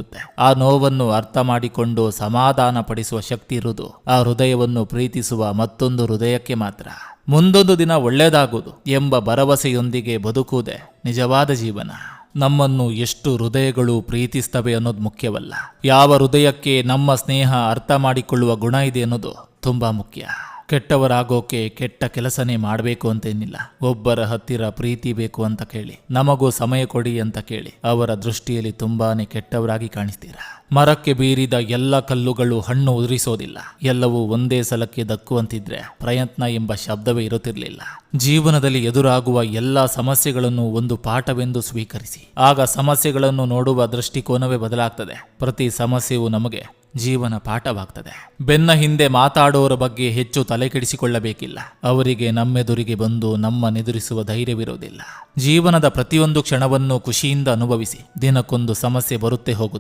ಹುಟ್ಟುತ್ತೆ. ಆ ನೋವನ್ನು ಅರ್ಥ ಮಾಡಿಕೊಂಡು ಸಮಾಧಾನ ಪಡಿಸುವ ಶಕ್ತಿ ಇರುವುದು ಆ ಹೃದಯವನ್ನು ಪ್ರೀತಿಸುವ ಮತ್ತೊಂದು ಹೃದಯಕ್ಕೆ ಮಾತ್ರ. ಮುಂದೊಂದು ದಿನ ಒಳ್ಳೆಯದಾಗುವುದು ಎಂಬ ಭರವಸೆಯೊಂದಿಗೆ ಬದುಕುವುದೇ ನಿಜವಾದ ಜೀವನ. ನಮ್ಮನ್ನು ಎಷ್ಟು ಹೃದಯಗಳು ಪ್ರೀತಿಸ್ತವೆ ಅನ್ನೋದು ಮುಖ್ಯವಲ್ಲ, ಯಾವ ಹೃದಯಕ್ಕೆ ನಮ್ಮ ಸ್ನೇಹ ಅರ್ಥ ಮಾಡಿಕೊಳ್ಳುವ ಗುಣ ಇದೆ ಅನ್ನೋದು ತುಂಬಾ ಮುಖ್ಯ. ಕೆಟ್ಟವರಾಗೋಕೆ ಕೆಟ್ಟ ಕೆಲಸನೇ ಮಾಡಬೇಕು ಅಂತೇನಿಲ್ಲ. ಒಬ್ಬರ ಹತ್ತಿರ ಪ್ರೀತಿ ಬೇಕು ಅಂತ ಕೇಳಿ, ನಮಗೂ ಸಮಯ ಕೊಡಿ ಅಂತ ಕೇಳಿ, ಅವರ ದೃಷ್ಟಿಯಲ್ಲಿ ತುಂಬಾನೇ ಕೆಟ್ಟವರಾಗಿ ಕಾಣಿಸ್ತೀರಾ. ಮರಕ್ಕೆ ಬೀರಿದ ಎಲ್ಲ ಕಲ್ಲುಗಳು ಹಣ್ಣು ಉದುರಿಸೋದಿಲ್ಲ. ಎಲ್ಲವೂ ಒಂದೇ ಸಲಕ್ಕೆ ದಕ್ಕುವಂತಿದ್ರೆ ಪ್ರಯತ್ನ ಎಂಬ ಶಬ್ದವೇ ಇರುತ್ತಿರಲಿಲ್ಲ. ಜೀವನದಲ್ಲಿ ಎದುರಾಗುವ ಎಲ್ಲ ಸಮಸ್ಯೆಗಳನ್ನು ಒಂದು ಪಾಠವೆಂದು ಸ್ವೀಕರಿಸಿ, ಆಗ ಸಮಸ್ಯೆಗಳನ್ನು ನೋಡುವ ದೃಷ್ಟಿಕೋನವೇ ಬದಲಾಗ್ತದೆ. ಪ್ರತಿ ಸಮಸ್ಯೆಯೂ ನಮಗೆ ಜೀವನ ಪಾಠವಾಗ್ತದೆ. ಬೆನ್ನ ಹಿಂದೆ ಮಾತಾಡೋರ ಬಗ್ಗೆ ಹೆಚ್ಚು ತಲೆ ಕೆಡಿಸಿಕೊಳ್ಳಬೇಕಿಲ್ಲ. ಅವರಿಗೆ ನಮ್ಮೆದುರಿಗೆ ಬಂದು ನಮ್ಮನ್ನೆದುರಿಸುವ ಧೈರ್ಯವಿರೋದಿಲ್ಲ. ಜೀವನದ ಪ್ರತಿಯೊಂದು ಕ್ಷಣವನ್ನು ಖುಷಿಯಿಂದ ಅನುಭವಿಸಿ. ದಿನಕ್ಕೊಂದು ಸಮಸ್ಯೆ ಬರುತ್ತೆ ಹೋಗುತ್ತೆ.